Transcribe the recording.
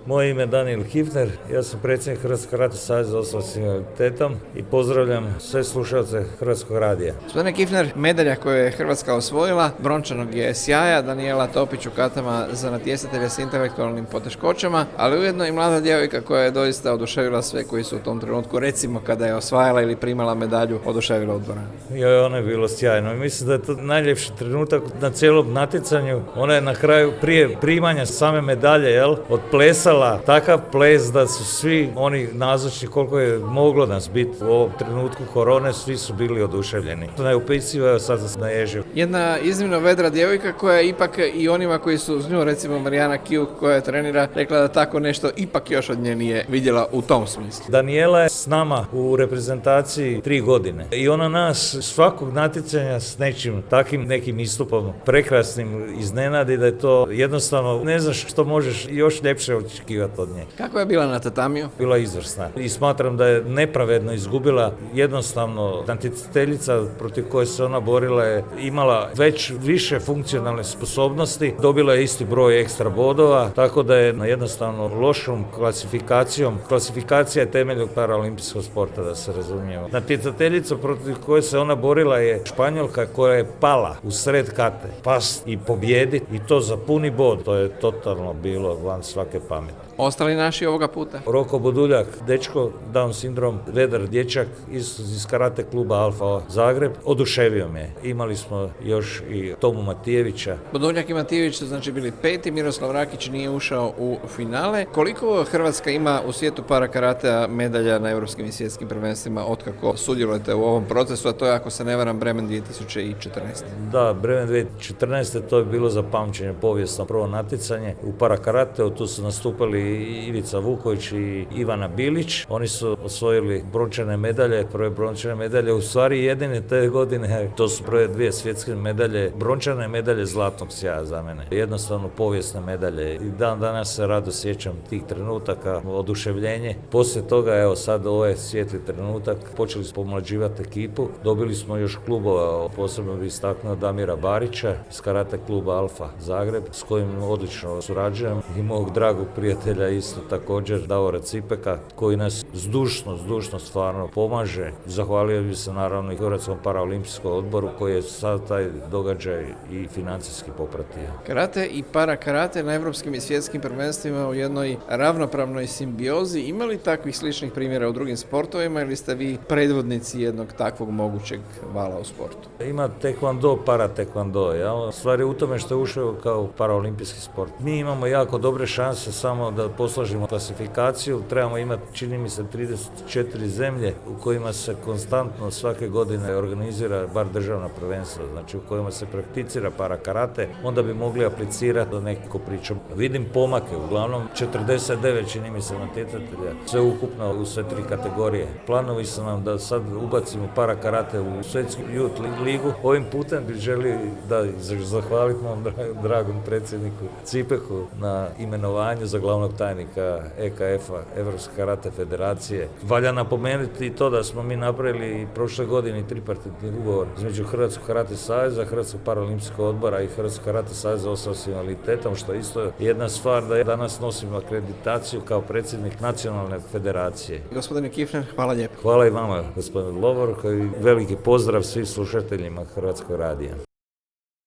Moje ime je Daniel Kifner, ja sam predsjednik Hrvatskog karate saveza osoba s invaliditetom i pozdravljam sve slušalce Hrvatskog radija. Gospodine Kifner, medalja koju je Hrvatska osvojila, brončanog je sjaja, Danijela Topić u katama za natjecatelje s intelektualnim poteškoćama, ali ujedno i mlada djevojka koja je doista oduševila sve koji su u tom trenutku, recimo kada je osvajala ili primala medalju, oduševila u dvoranu. Ono je bilo sjajno. Mislim da je to najljepši trenutak na cijelom natjecanju. Ona je na kraju prije primanja same medalje odplesala takav ples da su svi oni nazočni, koliko je moglo nas biti u ovom trenutku korone, svi su bili oduševljeni. Neupisivo je, sad sam naježio. Jedna iznimno vedra djevojka koja je ipak i onima koji su uz nju, recimo Marijana Kiuk koja trenira, rekla da tako nešto ipak još od nje nije vidjela u tom smislu. Daniela je s nama u reprezentaciji 3 godine i ona nas svakog natjecanja s nečim takvim nekim istupom prekrasnim iznenadi, da je to jednostavno ne znaš što možeš još ljepše očekivati od nje. Kako je bila na tatamiju? Bila izvrsna i smatram da je nepravedno izgubila. Jednostavno natjecateljica protiv koje se ona borila je imala već više funkcionalne sposobnosti, dobila je isti broj ekstra bodova, tako da je jednostavno lošom klasifikacijom. Klasifikacija je temelj paraolimpijskog sporta, da se razumijemo. Natjecateljica protiv koje se ona borila je Španjolka koja je pala u sred kate, past i pobjediti i to za puni bod. To je totalno bilo van svake pameti. Ostali naši ovoga puta? Roko Buduljak, dečko, Down sindrom, vedar dječak iz karate kluba Alfa Zagreb, oduševio me. Imali smo još i Tomu Matijevića. Buduljak i Matijević su znači bili 5. Miroslav Rakić nije ušao u finale. Koliko Hrvatska ima u svijetu para karatea medalja na europskim i svjetskim prvenstvima otkako sudjelujete u ovom procesu, a to je, ako se ne varam, Bremen 2014. Da, Bremen 2014. to je bilo za pamćenje, povijesno prvo natjecanje u para karateu. Tu su nastupali Ivica Vuković i Ivana Bilić. Oni su osvojili brončane medalje, prve brončane medalje, u stvari jedine te godine, to su prve 2 svjetske medalje, brončane medalje zlatnog sjaja za mene. Jednostavno povijesne medalje i dan danas se rado sjećam tih trenutaka, oduševljenje. Poslije toga, evo sad ovo je svijetli trenutak, počeli smo pomlađivati ekipu, dobili smo još klubova, posebno bih istaknuo Damira Barića iz karate kluba Alfa Zagreb, s kojim odlično surađujem, i mog dragog prijatelja isto također Davora Cipeka, koji nas zdušno stvarno pomaže. Zahvalio bih se naravno i Hrvatskom paraolimpijskom odboru koji je sad taj događaj i financijski popratio. Karate i para karate na evropskim i svjetskim prvenstvima u jednoj ravnopravnoj simbiozi. Ima li takvih sličnih primjera u drugim sportovima ili ste vi predvodnici jednog takvog mogućeg vala u sportu? Ima taekwondo, para taekwondo. Stvar je u tome što je ušao kao paraolimpijski sport. Mi imamo jako dobre šanse samo da poslažimo klasifikaciju. Trebamo imati, čini mi se, 34 zemlje u kojima se konstantno svake godine organizira bar državna prvenstva, znači u kojima se prakticira para karate, onda bi mogli aplicirati do nekako pričom. Vidim pomake, uglavnom 49 čini mi se natjecatelja, sve ukupno u sve 3 kategorije. Planovi su nam da sad ubacimo para karate u svjetsku youth ligu. Ovim putem bih želio da zahvaliti mom dragom predsjedniku Cipeku na imenovanju za glavnog tajnika EKF-a, Evropske karate federacije. Valja napomenuti i to da smo mi napravili prošle godine tripartitni ugovor između Hrvatskog karate saveza, Hrvatskog paraolimpijskog odbora i Hrvatskog karate saveza osoba s invaliditetom, što je isto jedna stvar da danas nosim akreditaciju kao predsjednik nacionalne federacije. Gospodine Kifner, hvala lijepo. Hvala i vama, gospodin Lovor, i veliki pozdrav svim slušateljima Hrvatskog radija.